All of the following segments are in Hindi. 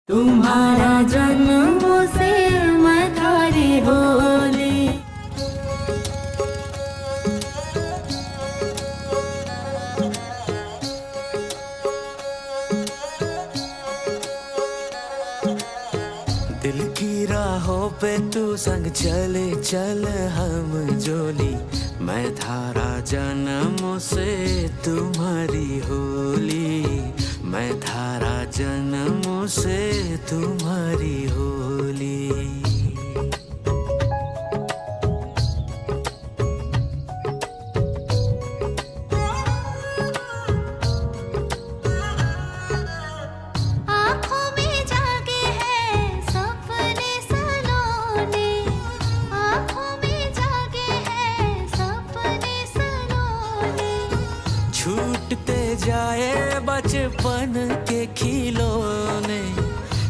तुम्हारा जन्म से मैं थारी होली। दिल की राहों पे तू संग चले चल हम जोली, मैं थारा जन्म से तुम्हारी होली, मैं थारा जन्म से तुम्हारी होली। छूटते जाए बचपन के खिलौने,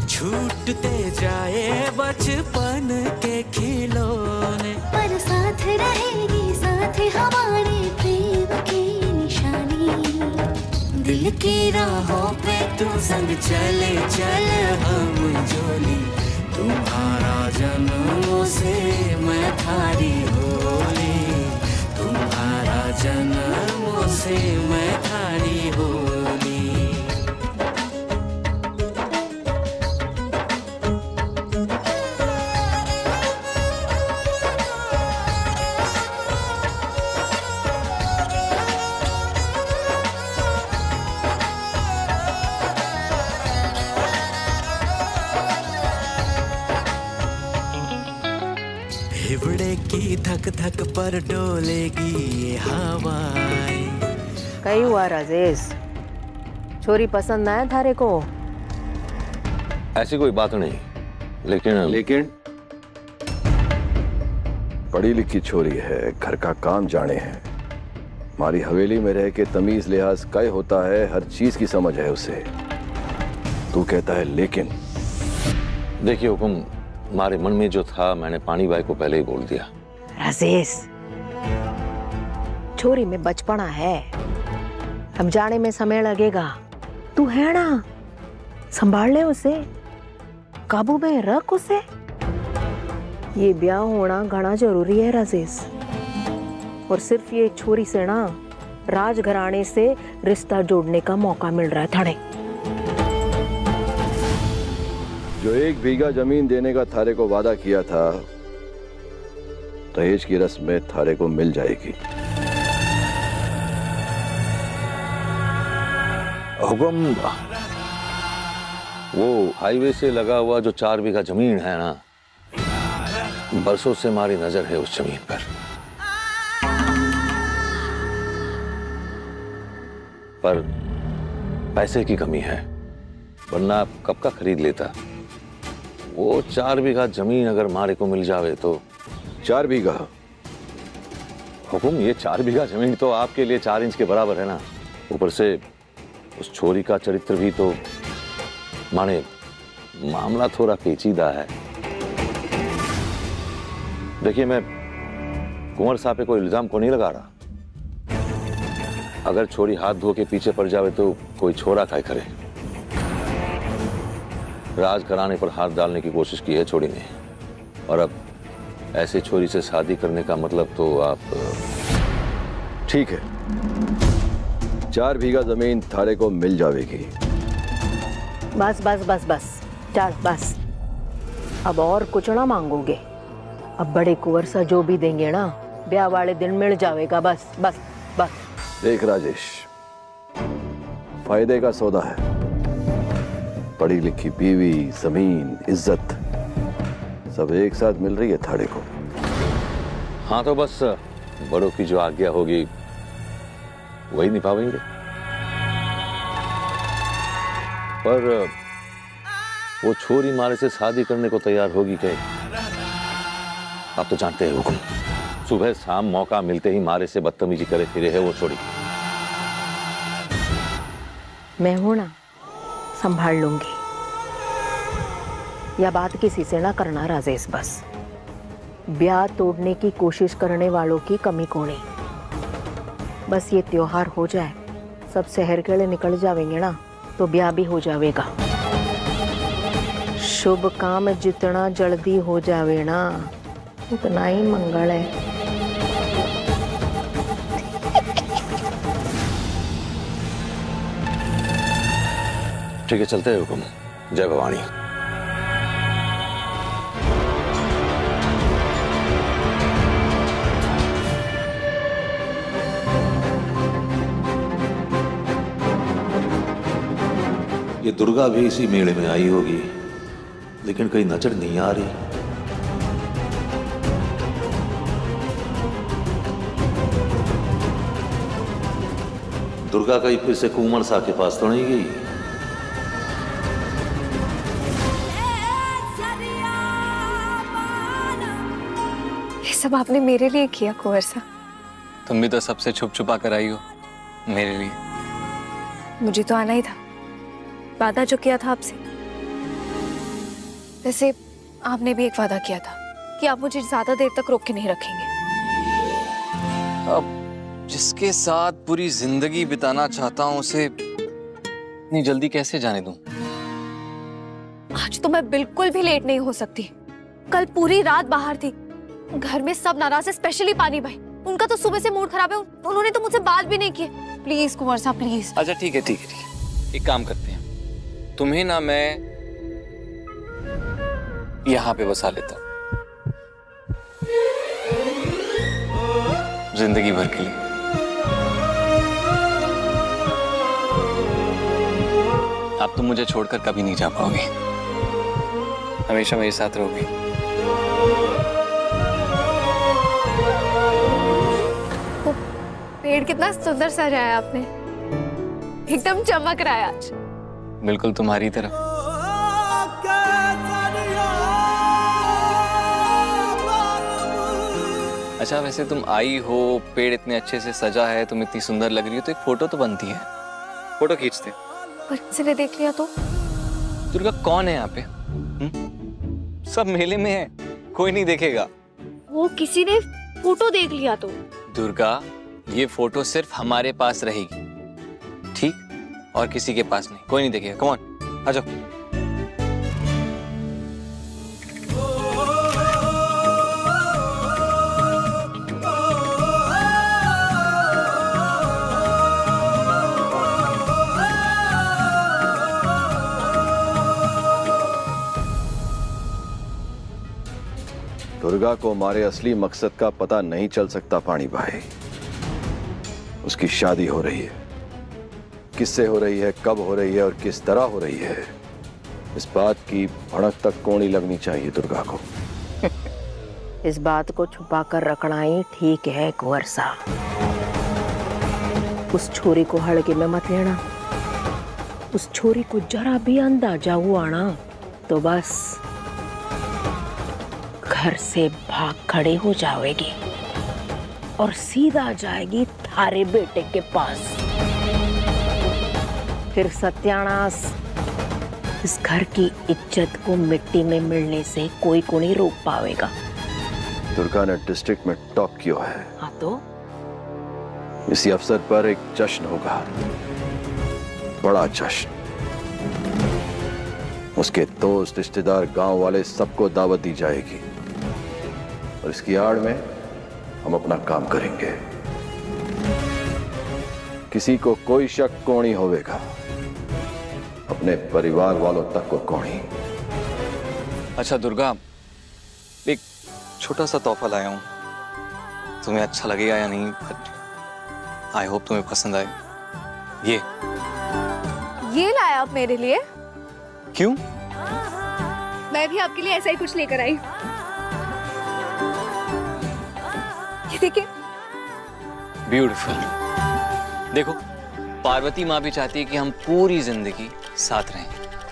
छूटते जाए बचपन के खिलौने, पर साथ रहेगी साथ हमारे प्रेम की निशानी। दिल की राहों पे तू संग चले चल हम जोली, तुम्हारा जन्म से मैं थारी होली, तुम्हारा जन्म से मैं थारी होली। हिवड़े की धक धक पर डोलेगी ये हवाएं। कई हुआ राजेश, छोरी पसंद ना है थारे को? ऐसी कोई बात नहीं, लेकिन पढ़ी लिखी छोरी है, घर का काम जाने है, हमारी हवेली में रह के तमीज लिहाज कई होता है, हर चीज की समझ है उसे। तू कहता है लेकिन? देखिए हुकुम, हमारे मन में जो था मैंने पानी भाई को पहले ही बोल दिया। राजेश, छोरी में बचपना है, अब जाने में समय लगेगा, तू है ना, संभाल ले उसे, काबू में रख उसे। ये ब्याह होना घना जरूरी है राजेश, और सिर्फ ये छोरी से ना राजघराने से रिश्ता जोड़ने का मौका मिल रहा है थाने। जो 1 बीघा जमीन देने का थारे को वादा किया था, दहेज की रस्म में थारे को मिल जाएगी। हुकुम, वो हाईवे से लगा हुआ जो 4 बीघा जमीन है ना, बरसों से हमारी नजर है उस जमीन पर पैसे की कमी है, वरना कब का खरीद लेता। वो 4 बीघा जमीन अगर हमारे को मिल जावे तो। 4 बीघा? हुकुम, ये 4 बीघा जमीन तो आपके लिए 4 इंच के बराबर है ना, ऊपर से उस छोरी का चरित्र भी तो, माने मामला थोड़ा पेचीदा है। देखिए, मैं कुंवर साहब पे कोई इल्जाम को नहीं लगा रहा, अगर छोरी हाथ धो के पीछे पड़ जावे तो कोई छोरा काय करे। राजघराने पर हाथ डालने की कोशिश की है छोरी ने, और अब ऐसे छोरी से शादी करने का मतलब तो आप। ठीक है, 4 बीघा जमीन थारे को मिल जाएगी। बस बस बस बस, चल बस, अब और कुछ ना मांगोगे, अब बड़े कुंवर सा जो भी देंगे ना ब्याह वाले दिन मिल जाएगा, बस बस बस। देख राजेश, फायदे का सौदा है, पढ़ी लिखी बीवी, जमीन, इज्जत सब एक साथ मिल रही है थारे को। हाँ तो बस बड़ों की जो आज्ञा होगी वही निभावेंगे, पर वो छोरी मारे से शादी करने को तैयार होगी क्या? आप तो जानते हैं हुकुम, सुबह शाम मौका मिलते ही मारे से बदतमीजी करे फिरे है वो छोरी। मैं हूं ना, संभाल लूंगी, या बात किसी से ना करना राजेश। बस ब्याह तोड़ने की कोशिश करने वालों की कमी कोनी, बस ये त्योहार हो जाए, सब शहर के लिए निकल जाएंगे ना, तो ब्याह भी हो जाएगा। शुभ काम जितना जल्दी हो जावे ना उतना ही मंगल है। ठीक है, चलते हैं हुकुम। जय भवानी। ये दुर्गा भी इसी मेले में आई होगी, लेकिन कहीं नजर नहीं आ रही। दुर्गा कहीं फिर से कुंवर सा के पास तो नहीं गई? ये सब आपने मेरे लिए किया कुंवर सा। तुम भी तो सबसे छुप छुपा कर आई हो मेरे लिए। मुझे तो आना ही था, वादा जो किया था आपसे। वैसे आपने भी एक वादा किया था कि आप मुझे ज्यादा देर तक रोक के नहीं रखेंगे। अब जिसके साथ पूरी जिंदगी बिताना चाहता हूं उसे इतनी जल्दी कैसे जाने दूं? आज तो मैं बिल्कुल भी लेट नहीं हो सकती। कल पूरी रात बाहर थी, घर में सब नाराज है, स्पेशली पानी भाई। उनका तो सुबह से मूड खराब है, उन्होंने तो मुझसे बात भी नहीं की। प्लीज कुंवर साहब प्लीज। अच्छा ठीक है ठीक है ठीक है, एक काम करते हैं, तुम्हें ना मैं यहां पे बसा लेता हूं जिंदगी भर के लिए। अब तुम मुझे छोड़कर कभी नहीं जा पाओगे, हमेशा मेरे साथ रहोगी। पेड़ कितना सुंदर सजाया आपने, एकदम चमक रहा है आज। बिल्कुल तुम्हारी तरह। अच्छा वैसे तुम आई हो, पेड़ इतने अच्छे से सजा है, तुम इतनी सुंदर लग रही हो, तो एक फोटो तो बनती है। फोटो खींचते। पर किसी ने देख लिया तो? दुर्गा कौन है यहाँ पे? सब मेले में है, कोई नहीं देखेगा। वो किसी ने फोटो देख लिया तो? दुर्गा ये फोटो सिर्फ हमारे पास रहेगी, ठीक? और किसी के पास नहीं, कोई नहीं देखेगा। कम ऑन, आ जाओ। दुर्गा को हमारे असली मकसद का पता नहीं चल सकता पानी भाई। उसकी शादी हो रही है, किससे हो रही है, कब हो रही है और किस तरह हो रही है, इस बात की भड़क तक कोनी लगनी चाहिए दुर्गा को। इस बात को छुपा कर रखना ही ठीक है कुंवर साहब। उस छोरी को हड़के में मत लेना। उस छोरी को जरा भी अंदाजा हुआ ना तो बस घर से भाग खड़े हो जाएगी और सीधा जाएगी थारे बेटे के पास। फिर सत्यानाश। इस घर की इज्जत को मिट्टी में मिलने से कोई को नहीं रोक पाएगा। दुर्गा ने डिस्ट्रिक्ट में टॉप किया है। हाँ तो इसी अवसर पर एक जश्न होगा, बड़ा जश्न। उसके दोस्त, रिश्तेदार, गांव वाले सबको दावत दी जाएगी और इसकी आड़ में हम अपना काम करेंगे। किसी को कोई शक को नहीं होवेगा, अपने परिवार वालों तक को कौनी। अच्छा दुर्गा, एक छोटा सा तोहफा लाया हूं, तुम्हें अच्छा लगेगा या नहीं, आई होप तुम्हें पसंद आए। ये लाया आप मेरे लिए? क्यों? मैं भी आपके लिए ऐसा ही कुछ लेकर आई। ये देखिए। ब्यूटीफुल। देखो, पार्वती माँ भी चाहती है कि हम पूरी जिंदगी साथ रहें,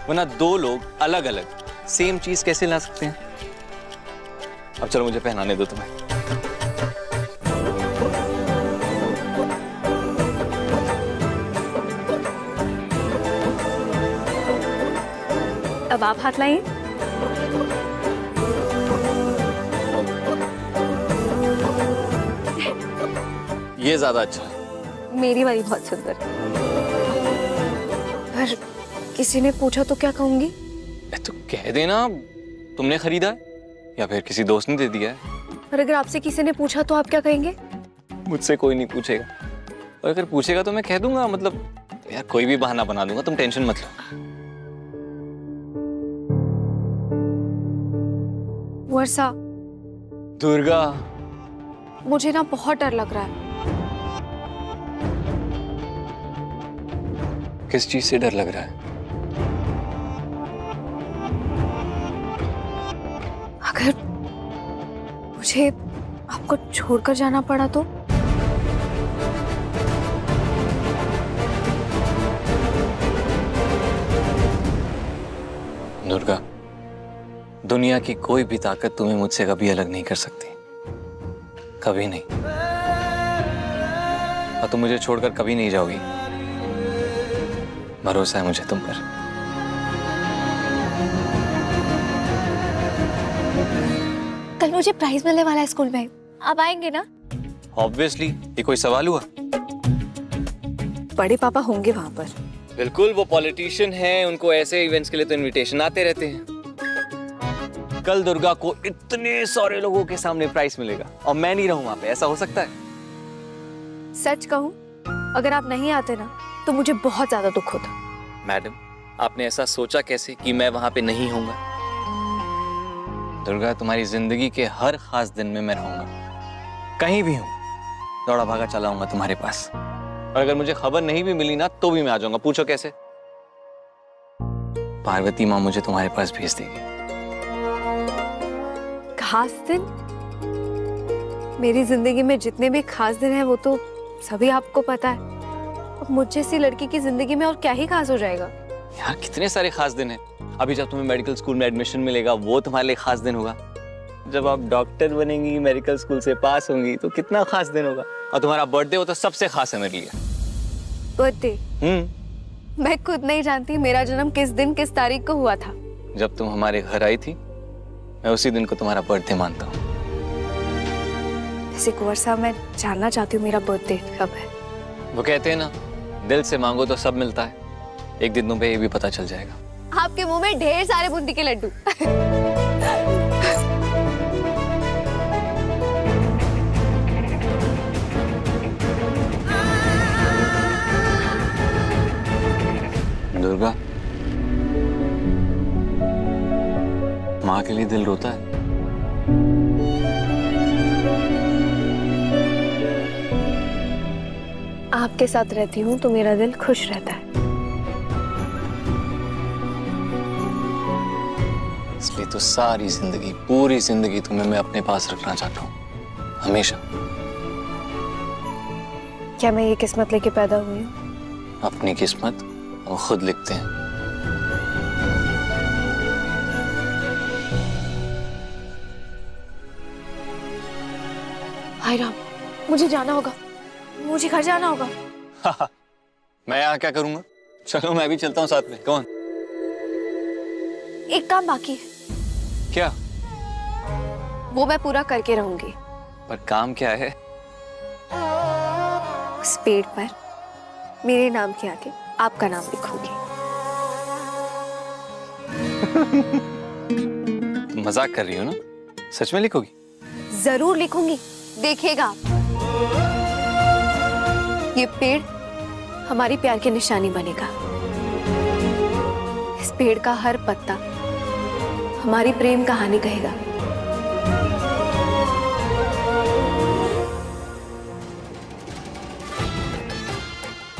वरना दो लोग अलग अलग सेम चीज कैसे ला सकते हैं? अब चलो मुझे पहनाने दो तुम्हें। अब आप हाथ लाइए। ये ज्यादा अच्छा है। मेरी वाली बहुत सुंदर है। पर किसी ने पूछा तो क्या कहूंगी? तो कह देना तुमने खरीदा है या फिर किसी दोस्त ने दे दिया है। और अगर आपसे किसी ने पूछा तो आप क्या कहेंगे? मुझसे कोई नहीं पूछेगा, और अगर पूछेगा तो मैं कह दूंगा, मतलब यार कोई भी बहाना बना दूंगा, तुम टेंशन मत लो। वर्षा, दुर्गा, मुझे ना बहुत डर लग रहा है। किस चीज से डर लग रहा है? अगर मुझे आपको छोड़कर जाना पड़ा तो? दुर्गा, दुनिया की कोई भी ताकत तुम्हें मुझसे कभी अलग नहीं कर सकती, कभी नहीं। और तुम मुझे छोड़कर कभी नहीं जाओगी, भरोसा है मुझे तुम पर। कल मुझे प्राइज मिलने वाला है स्कूल में, आप आएंगे ना? ऑब्वियसली, ये कोई सवाल हुआ? बड़े पापा होंगे वहां पर। बिल्कुल, वो पॉलिटिशियन हैं, उनको ऐसे इवेंट्स के लिए तो इनविटेशन आते रहते हैं। कल दुर्गा को इतने सारे लोगों के सामने प्राइज मिलेगा और मैं नहीं रहूं वहां पे, ऐसा हो सकता है? सच कहूं, अगर आप नहीं आते ना तो मुझे बहुत ज्यादा दुख होता। मैडम, आपने ऐसा सोचा कैसे कि मैं वहां पे नहीं होऊंगा? दुर्गा, तुम्हारी जिंदगी के हर खास दिन में मैं रहूंगा, कहीं भी हूं, दौड़ा भागा चला आऊंगा तुम्हारे पास। और अगर मुझे खबर नहीं भी मिली ना तो भी मैं आ जाऊंगा। पूछो कैसे? पार्वती माँ मुझे तुम्हारे पास भेज देगी। खास दिन? मेरी जिंदगी में जितने भी खास दिन हैं वो तो सभी आपको पता है। अब मुझ जैसी लड़की की जिंदगी में और क्या ही खास हो जाएगा? यार कितने सारे खास दिन हैं। अभी जब तुम्हें मेडिकल स्कूल में एडमिशन मिलेगा वो तुम्हारे लिए खास दिन होगा। जब आप डॉक्टर बनेंगी, मेडिकल स्कूल से पास होंगी तो कितना खास दिन होगा। और तुम्हारा बर्थडे हो तो सबसे खास है मेरे लिए। बर्थडे? मैं खुद नहीं जानती मेरा जन्म किस दिन किस तारीख को हुआ था। जब तुम हमारे घर आई थी, मैं उसी दिन को तुम्हारा बर्थडे मानता हूँ। जैसे कुंवर साहब, मैं जानना चाहती हूँ मेरा बर्थडे कब है। वो कहते हैं ना, दिल से मांगो तो सब मिलता है। एक दिन तुम्हें ये भी पता चल जाएगा। आपके मुंह में ढेर सारे बूंदी के लड्डू। दुर्गा, माँ के लिए दिल रोता है। आपके साथ रहती हूँ तो मेरा दिल खुश रहता है। इसलिए तो सारी जिंदगी, पूरी जिंदगी तुम्हें मैं अपने पास रखना चाहता हूँ, हमेशा। क्या मैं ये किस्मत लेके पैदा हुई हूँ? अपनी किस्मत हम खुद लिखते हैं। हाय राम, मुझे जाना होगा, मुझे घर जाना होगा। मैं यहाँ क्या करूंगा? चलो मैं भी चलता हूँ साथ में। कौन? एक काम बाकी है। क्या? वो मैं पूरा करके रहूंगी। पर काम क्या है? उस पेड़ पर मेरे नाम के आगे आपका नाम लिखूंगी। तुम मजाक कर रही हो ना? सच में लिखोगी? जरूर लिखूंगी, देखिएगा आप। ये पेड़ हमारी प्यार की निशानी बनेगा। इस पेड़ का हर पत्ता हमारी प्रेम कहानी कहेगा।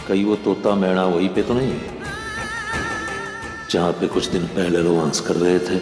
कहीं वो तोता मैना वहीं पे तो नहीं, जहां पे कुछ दिन पहले रोमांस कर रहे थे?